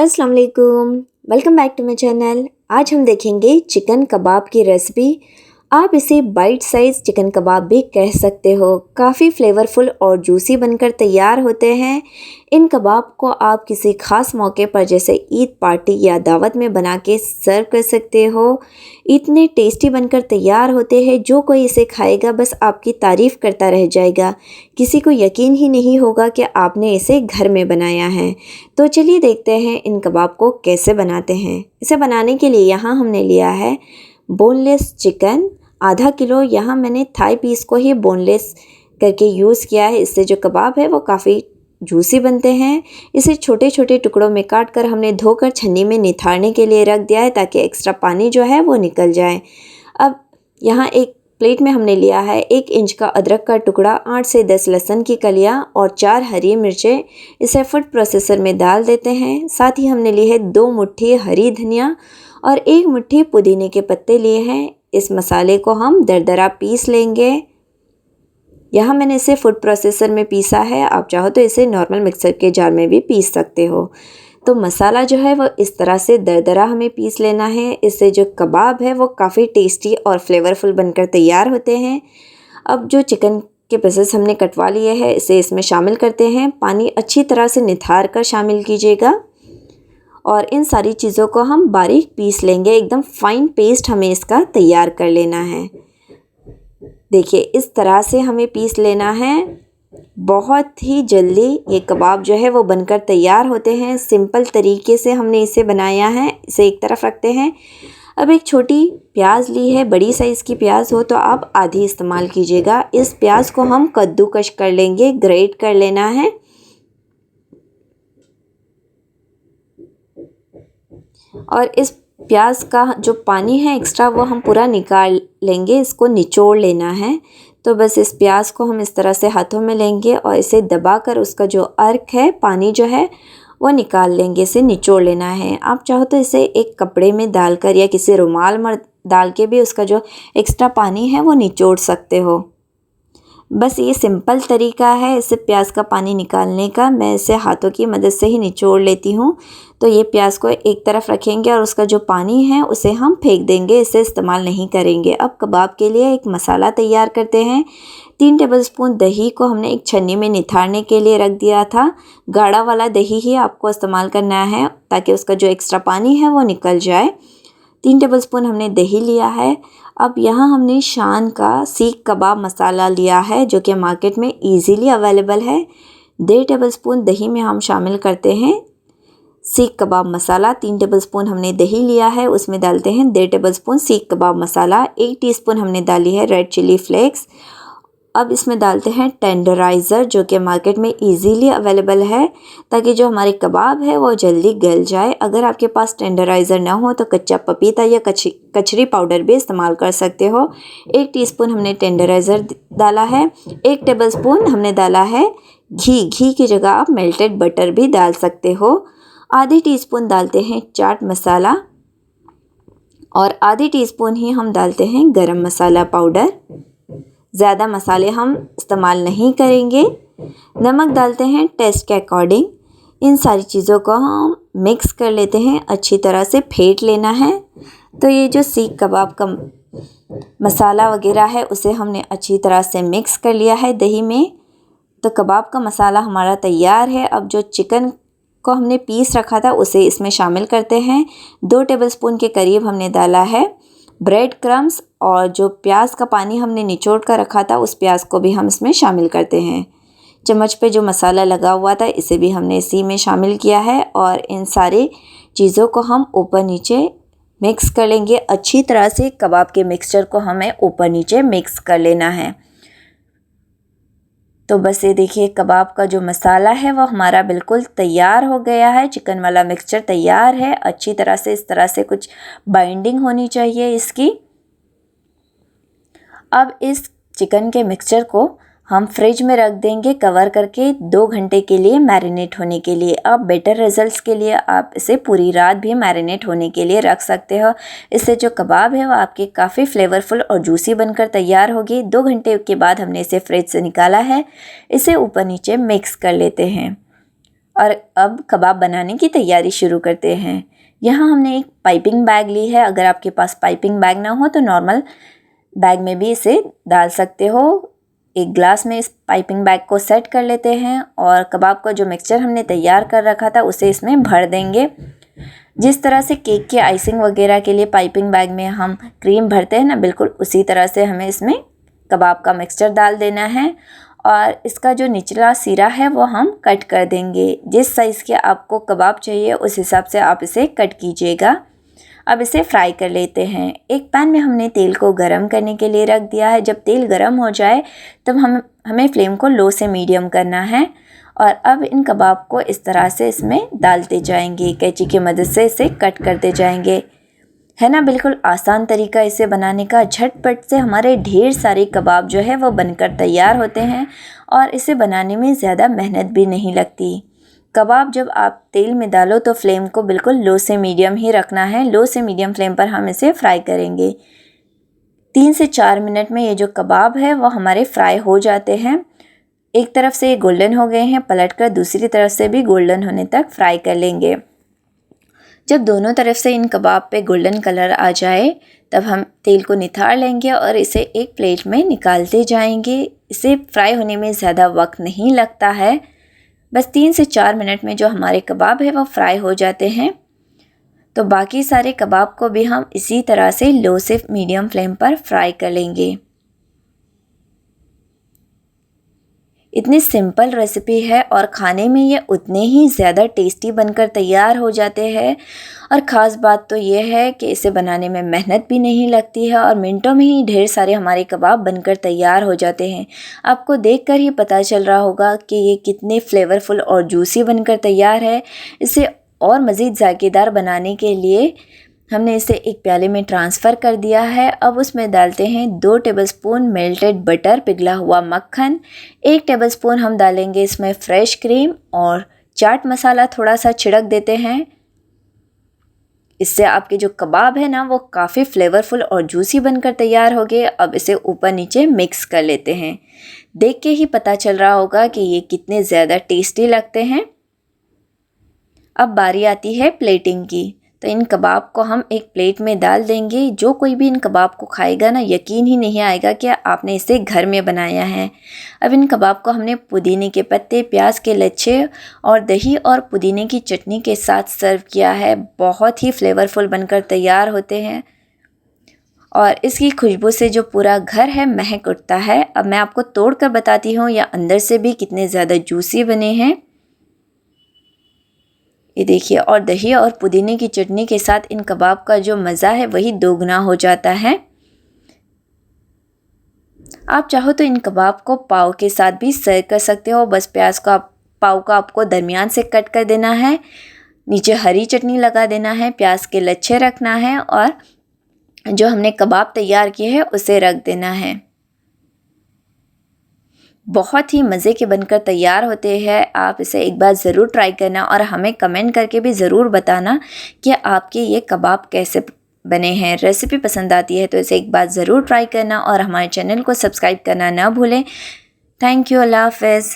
अस्सलाम वालेकुम। Welcome back to my channel. आज हम देखेंगे चिकन कबाब की रेसिपी। आप इसे बाइट साइज़ चिकन कबाब भी कह सकते हो। काफ़ी फ्लेवरफुल और जूसी बनकर तैयार होते हैं। इन कबाब को आप किसी ख़ास मौके पर जैसे ईद पार्टी या दावत में बना के सर्व कर सकते हो। इतने टेस्टी बनकर तैयार होते हैं, जो कोई इसे खाएगा बस आपकी तारीफ़ करता रह जाएगा। किसी को यकीन ही नहीं होगा कि आपने इसे घर में बनाया है। तो चलिए देखते हैं इन कबाब को कैसे बनाते हैं। इसे बनाने के लिए यहाँ हमने लिया है बोनलेस चिकन आधा किलो। यहाँ मैंने थाई पीस को ही बोनलेस करके यूज़ किया है। इससे जो कबाब है वो काफ़ी जूसी बनते हैं। इसे छोटे छोटे टुकड़ों में काट कर हमने धोकर छन्नी में निथारने के लिए रख दिया है, ताकि एक्स्ट्रा पानी जो है वो निकल जाए। अब यहाँ एक प्लेट में हमने लिया है 1 इंच का अदरक का टुकड़ा, 8 से 10 लहसुन की कलियाँ और 4 हरी मिर्चें। इसे फूड प्रोसेसर में डाल देते हैं। साथ ही हमने ली है 2 मुट्ठी हरी धनिया और 1 मुट्ठी पुदीने के पत्ते लिए हैं। इस मसाले को हम दरदरा पीस लेंगे। यहाँ मैंने इसे फूड प्रोसेसर में पीसा है। आप चाहो तो इसे नॉर्मल मिक्सर के जार में भी पीस सकते हो। तो मसाला जो है वो इस तरह से दरदरा हमें पीस लेना है। इससे जो कबाब है वो काफ़ी टेस्टी और फ्लेवरफुल बनकर तैयार होते हैं। अब जो चिकन के पीसेस हमने कटवा लिए हैं, इसे इसमें शामिल करते हैं। पानी अच्छी तरह से निथार कर शामिल कीजिएगा और इन सारी चीज़ों को हम बारीक पीस लेंगे। एकदम फाइन पेस्ट हमें इसका तैयार कर लेना है। देखिए इस तरह से हमें पीस लेना है। बहुत ही जल्दी ये कबाब जो है वो बनकर तैयार होते हैं। सिंपल तरीके से हमने इसे बनाया है। इसे एक तरफ रखते हैं। अब एक छोटी प्याज ली है, बड़ी साइज़ की प्याज हो तो आप आधी इस्तेमाल कीजिएगा। इस प्याज को हम कद्दूकश कर लेंगे, ग्रेट कर लेना है। और इस प्याज का जो पानी है एक्स्ट्रा वो हम पूरा निकाल लेंगे, इसको निचोड़ लेना है। तो बस इस प्याज को हम इस तरह से हाथों में लेंगे और इसे दबाकर उसका जो अर्क है, पानी जो है वो निकाल लेंगे। इसे निचोड़ लेना है। आप चाहो तो इसे एक कपड़े में डालकर या किसी रुमाल में डाल के भी उसका जो एक्स्ट्रा पानी है वो निचोड़ सकते हो। बस ये सिंपल तरीका है इसे प्याज का पानी निकालने का। मैं इसे हाथों की मदद से ही निचोड़ लेती हूँ। तो ये प्याज को एक तरफ रखेंगे और उसका जो पानी है उसे हम फेंक देंगे, इसे इस्तेमाल नहीं करेंगे। अब कबाब के लिए एक मसाला तैयार करते हैं। 3 टेबलस्पून दही को हमने एक छन्नी में निथारने के लिए रख दिया था। गाढ़ा वाला दही ही आपको इस्तेमाल करना है, ताकि उसका जो एक्स्ट्रा पानी है वो निकल जाए। 3 टेबलस्पून हमने दही लिया है। अब यहाँ हमने शान का सीख कबाब मसाला लिया है, जो कि मार्केट में इजीली अवेलेबल है। 1.5 टेबलस्पून दही में हम शामिल करते हैं सीख कबाब मसाला। 3 टेबलस्पून हमने दही लिया है, उसमें डालते हैं 1.5 टेबलस्पून सीख कबाब मसाला। 1 टीस्पून हमने डाली है रेड चिली फ्लेक्स। अब इसमें डालते हैं टेंडराइज़र, जो कि मार्केट में इजीली अवेलेबल है, ताकि जो हमारे कबाब है वो जल्दी गल जाए। अगर आपके पास टेंडराइज़र ना हो तो कच्चा पपीता या कचरी पाउडर भी इस्तेमाल कर सकते हो। 1 टीस्पून हमने टेंडराइज़र डाला है। 1 टेबलस्पून हमने डाला है घी की जगह आप मेल्टेड बटर भी डाल सकते हो। आधी टीस्पून डालते हैं चाट मसाला और आधी टीस्पून ही हम डालते हैं गरम मसाला पाउडर। ज़्यादा मसाले हम इस्तेमाल नहीं करेंगे। नमक डालते हैं टेस्ट के अकॉर्डिंग। इन सारी चीज़ों को हम मिक्स कर लेते हैं, अच्छी तरह से फेंट लेना है। तो ये जो सीख कबाब का मसाला वगैरह है उसे हमने अच्छी तरह से मिक्स कर लिया है दही में। तो कबाब का मसाला हमारा तैयार है। अब जो चिकन को हमने पीस रखा था उसे इसमें शामिल करते हैं। 2 टेबलस्पून के करीब हमने डाला है ब्रेड क्रम्स और जो प्याज का पानी हमने निचोड़ कर रखा था उस प्याज को भी हम इसमें शामिल करते हैं। चम्मच पे जो मसाला लगा हुआ था इसे भी हमने इसी में शामिल किया है और इन सारी चीज़ों को हम ऊपर नीचे मिक्स कर लेंगे। अच्छी तरह से कबाब के मिक्सचर को हमें ऊपर नीचे मिक्स कर लेना है। तो बस ये देखिए कबाब का जो मसाला है वो हमारा बिल्कुल तैयार हो गया है। चिकन वाला मिक्सचर तैयार है। अच्छी तरह से इस तरह से कुछ बाइंडिंग होनी चाहिए इसकी। अब इस चिकन के मिक्सचर को हम फ्रिज में रख देंगे कवर करके 2 घंटे के लिए मैरिनेट होने के लिए। अब बेटर रिजल्ट्स के लिए आप इसे पूरी रात भी मैरिनेट होने के लिए रख सकते हो। इससे जो कबाब है वो आपके काफ़ी फ्लेवरफुल और जूसी बनकर तैयार होगी। 2 घंटे के बाद हमने इसे फ्रिज से निकाला है। इसे ऊपर नीचे मिक्स कर लेते हैं। और अब कबाब बनाने की तैयारी शुरू करते हैं। यहाँ हमने एक पाइपिंग बैग ली है। अगर आपके पास पाइपिंग बैग ना हो तो नॉर्मल बैग में भी इसे डाल सकते हो। एक ग्लास में इस पाइपिंग बैग को सेट कर लेते हैं और कबाब का जो मिक्सचर हमने तैयार कर रखा था उसे इसमें भर देंगे। जिस तरह से केक के आइसिंग वगैरह के लिए पाइपिंग बैग में हम क्रीम भरते हैं ना, बिल्कुल उसी तरह से हमें इसमें कबाब का मिक्सचर डाल देना है और इसका जो निचला सिरा है वो हम कट कर देंगे। जिस साइज़ के आपको कबाब चाहिए उस हिसाब से आप इसे कट कीजिएगा। अब इसे फ्राई कर लेते हैं। एक पैन में हमने तेल को गरम करने के लिए रख दिया है। जब तेल गरम हो जाए तब हमें फ्लेम को लो से मीडियम करना है और अब इन कबाब को इस तरह से इसमें डालते जाएंगे। कैंची की मदद से इसे कट करते जाएंगे। है ना, बिल्कुल आसान तरीका इसे बनाने का। झटपट से हमारे ढेर सारे कबाब जो है वो बनकर तैयार होते हैं और इसे बनाने में ज़्यादा मेहनत भी नहीं लगती। कबाब जब आप तेल में डालो तो फ्लेम को बिल्कुल लो से मीडियम ही रखना है। लो से मीडियम फ्लेम पर हम इसे फ्राई करेंगे। 3 से 4 मिनट में ये जो कबाब है वो हमारे फ्राई हो जाते हैं। एक तरफ से ये गोल्डन हो गए हैं, पलटकर दूसरी तरफ से भी गोल्डन होने तक फ्राई कर लेंगे। जब दोनों तरफ से इन कबाब पे गोल्डन कलर आ जाए तब हम तेल को निथार लेंगे और इसे एक प्लेट में निकालते जाएंगे। इसे फ्राई होने में ज़्यादा वक्त नहीं लगता है। बस 3 से 4 मिनट में जो हमारे कबाब है वो फ्राई हो जाते हैं। तो बाकी सारे कबाब को भी हम इसी तरह से लो से मीडियम फ्लेम पर फ्राई कर लेंगे। इतनी सिंपल रेसिपी है और खाने में ये उतने ही ज़्यादा टेस्टी बनकर तैयार हो जाते हैं। और ख़ास बात तो ये है कि इसे बनाने में मेहनत भी नहीं लगती है और मिनटों में ही ढेर सारे हमारे कबाब बनकर तैयार हो जाते हैं। आपको देखकर ही पता चल रहा होगा कि ये कितने फ्लेवरफुल और जूसी बनकर तैयार है। इसे और मज़ीद जायकेदार बनाने के लिए हमने इसे एक प्याले में ट्रांसफ़र कर दिया है। अब उसमें डालते हैं 2 टेबलस्पून मेल्टेड बटर, पिघला हुआ मक्खन। 1 टेबलस्पून हम डालेंगे इसमें फ्रेश क्रीम और चाट मसाला थोड़ा सा छिड़क देते हैं। इससे आपके जो कबाब है ना वो काफ़ी फ्लेवरफुल और जूसी बनकर तैयार हो गए। अब इसे ऊपर नीचे मिक्स कर लेते हैं। देख के ही पता चल रहा होगा कि ये कितने ज़्यादा टेस्टी लगते हैं। अब बारी आती है प्लेटिंग की। तो इन कबाब को हम एक प्लेट में डाल देंगे। जो कोई भी इन कबाब को खाएगा ना, यकीन ही नहीं आएगा कि आपने इसे घर में बनाया है। अब इन कबाब को हमने पुदीने के पत्ते, प्याज के लच्छे और दही और पुदीने की चटनी के साथ सर्व किया है। बहुत ही फ्लेवरफुल बनकर तैयार होते हैं और इसकी खुशबू से जो पूरा घर है महक उठता है। अब मैं आपको तोड़ कर बताती हूँ या अंदर से भी कितने ज़्यादा जूसी बने हैं। ये देखिए, और दही और पुदीने की चटनी के साथ इन कबाब का जो मज़ा है वही दोगुना हो जाता है। आप चाहो तो इन कबाब को पाव के साथ भी सर्व कर सकते हो। बस प्याज का पाव का आपको दरमियान से कट कर देना है, नीचे हरी चटनी लगा देना है, प्याज के लच्छे रखना है और जो हमने कबाब तैयार किए हैं उसे रख देना है। बहुत ही मज़े के बनकर तैयार होते हैं। आप इसे एक बार ज़रूर ट्राई करना और हमें कमेंट करके भी ज़रूर बताना कि आपके ये कबाब कैसे बने हैं। रेसिपी पसंद आती है तो इसे एक बार ज़रूर ट्राई करना और हमारे चैनल को सब्सक्राइब करना ना भूलें। Thank you. अल्लाह हाफ़िज़।